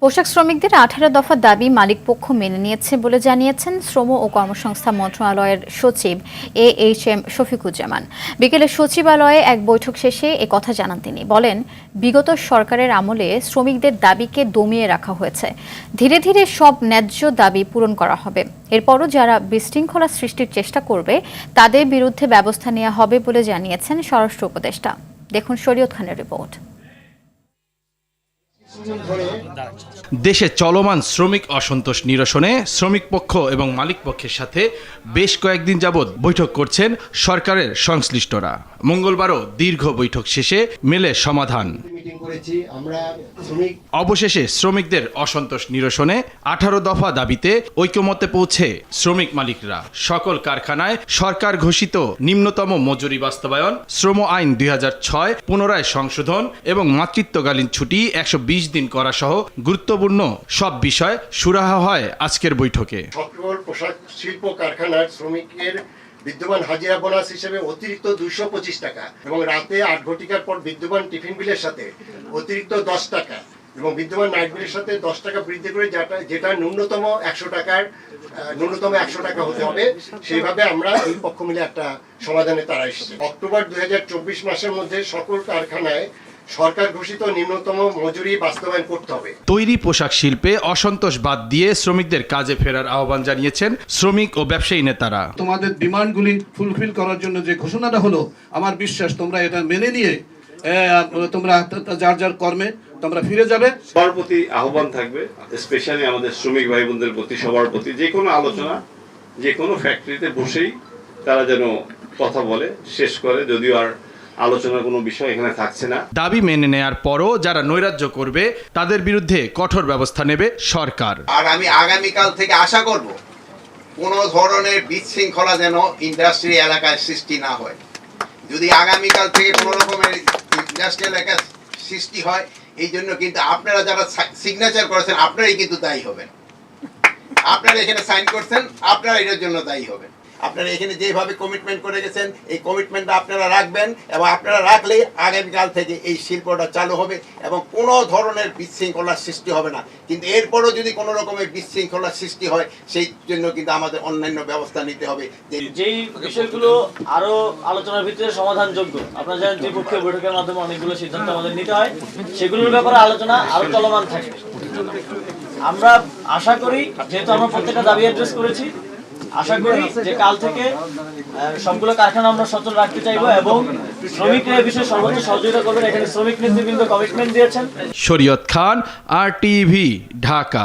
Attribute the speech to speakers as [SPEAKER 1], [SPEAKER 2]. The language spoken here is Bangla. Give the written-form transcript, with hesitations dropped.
[SPEAKER 1] পোশাক শ্রমিকদের ১৮ দফা দাবি মালিকপক্ষ মেনে নিয়েছে বলে জানিয়েছেন শ্রম ও কর্মসংস্থান মন্ত্রণালয়ের সচিব AHM শফিকুজ্জামান। বিকেলে সচিবালয়ে এক বৈঠক শেষে একথা জানান তিনি। বলেন, বিগত সরকারের আমলে শ্রমিকদের দাবিকে দমিয়ে রাখা হয়েছে। ধীরে ধীরে সব ন্যায্য দাবি পূরণ করা হবে। এরপরও যারা বিশৃঙ্খলা সৃষ্টির চেষ্টা করবে তাদের বিরুদ্ধে ব্যবস্থা নেওয়া হবে বলে জানিয়েছেন স্বরাষ্ট্র উপদেষ্টা। দেখুন শরীয়ত খানের রিপোর্ট।
[SPEAKER 2] দেশে চলমান শ্রমিক অসন্তোষ নিরসনে শ্রমিক পক্ষ এবং মালিক পক্ষের সাথে বেশ কয়েকদিন যাবৎ বৈঠক করছেন সরকারের সংশ্লিষ্টরা। মঙ্গলবারও দীর্ঘ বৈঠক শেষে মেলে সমাধান। অবশেষে শ্রমিকদের অসন্তোষ নিরসনে ১৮ দফা দাবিতে ঐকমত্যে পৌঁছে শ্রমিক মালিকরা। সকল কারখানায় সরকার ঘোষিত নিম্নতম মজুরি বাস্তবায়ন, শ্রম আইন ২০০৬ পুনরায় সংশোধন এবং মাতৃত্বকালীন ছুটি ১২০ দিন করা সহ গুরুত্বপূর্ণ সব বিষয় সুরাহা হয় আজকের বৈঠকে।
[SPEAKER 3] সকল পোশাক শিল্প কারখানার শ্রমিকের বিদ্যমান হাজিরা বোনাস হিসেবে অতিরিক্ত ২২৫ টাকা এবং রাতে ৮ ঘটিকার পর বিদ্যমান টিফিন বিলের সাথে অতিরিক্ত ১০ টাকা এবং বিদ্যমান নাইট বিলের সাথে ১০ টাকা বৃদ্ধি করে যেটা ন্যূনতম ১০০ টাকা হতে হবে, সেইভাবে আমরা এই পক্ষ মিলে একটা সমাধানে তারা এসেছে। অক্টোবর ২০২৪ মাসের মধ্যে সকল কারখানায় সরকার ঘোষিত নিম্নতম মজুরি বাস্তবায়ন করতে হবে।
[SPEAKER 2] তৈরি পোশাক শিল্পে অসন্তোষ বাদ দিয়ে শ্রমিকদের কাজে ফেরার আহ্বান জানিয়েছেন শ্রমিক ও ব্যবসায়ী নেতারা।
[SPEAKER 4] তোমাদের ডিমান্ডগুলি ফুলফিল করার জন্য যে ঘোষণাটা হলো, আমার বিশ্বাস তোমরা এটা মেনে নিয়ে তোমরা যার যার কর্মে তোমরা ফিরে যাবে।
[SPEAKER 5] সবার প্রতি আহ্বান থাকবে, স্পেশালি আমাদের শ্রমিক ভাই বোনদের প্রতি, সবার প্রতি যে কোনো আলোচনা যে কোনো ফ্যাক্টরিতে বসেই তারা যেন কথা বলে শেষ করে, যদিও আর আলোচনার কোনো বিষয় এখানে থাকছে না।
[SPEAKER 2] দাবি মেনে নেয়ার পরও যারা নৈরাজ্য করবে তাদের বিরুদ্ধে কঠোর ব্যবস্থা নেবে সরকার।
[SPEAKER 6] আর আমি আগামীকাল থেকে আশা করব কোনো ধরনের বিশৃঙ্খলা যেন ইন্ডাস্ট্রি এলাকায় সৃষ্টি না হয়। যদি আগামীকাল থেকে কোনো রকমের ইন্ডাস্ট্রি এলাকায় সৃষ্টি হয়, এই জন্য কিন্তু আপনারা যারা সিগনেচার করেছেন আপনারাই কিন্তু দায়ী হবেন। আপনারা এখানে সাইন করছেন, আপনারা এটার জন্য দায়ী হবেন। আপনারা এখানে যেভাবে কমিটমেন্ট করে গেছেন, এই কমিটমেন্টটা আপনারা রাখবেন এবং আপনারা রাখলে আগামীকাল থেকে এই শিল্পটা চালু হবে এবং কোনো ধরনের বিশৃঙ্খলার সৃষ্টি হবে না। কিন্তু এরপরও যদি কোনো রকমের বিশৃঙ্খলার সৃষ্টি হয়, সেই জন্য কিন্তু আমাদের অন্যান্য ব্যবস্থা নিতে হবে।
[SPEAKER 7] যেই বিষয়গুলো আরো আলোচনার ভিতরে সমাধানযোগ্য, আপনারা জানেন ত্রিপক্ষীয় বৈঠকের মাধ্যমে অনেকগুলো সিদ্ধান্ত আমাদের নিতে হয়, সেগুলোর ব্যাপারে আলোচনা আরো চলমান থাকবে। আমরা আশা করি, যেহেতু আমরা প্রত্যেকটা দাবি অ্যাড্রেস করেছি, আশা করি যে কাল থেকে সবগুলো কারখানা আমরা সচল রাখতে চাইবো এবং শ্রমিকরা এই বিষয়ে সর্বোচ্চ সহযোগিতা করবেন। এখানে শ্রমিক নেতৃবৃন্দ কমিটমেন্ট দিয়েছেন।
[SPEAKER 2] শরীয়ত খান, RTV, ঢাকা।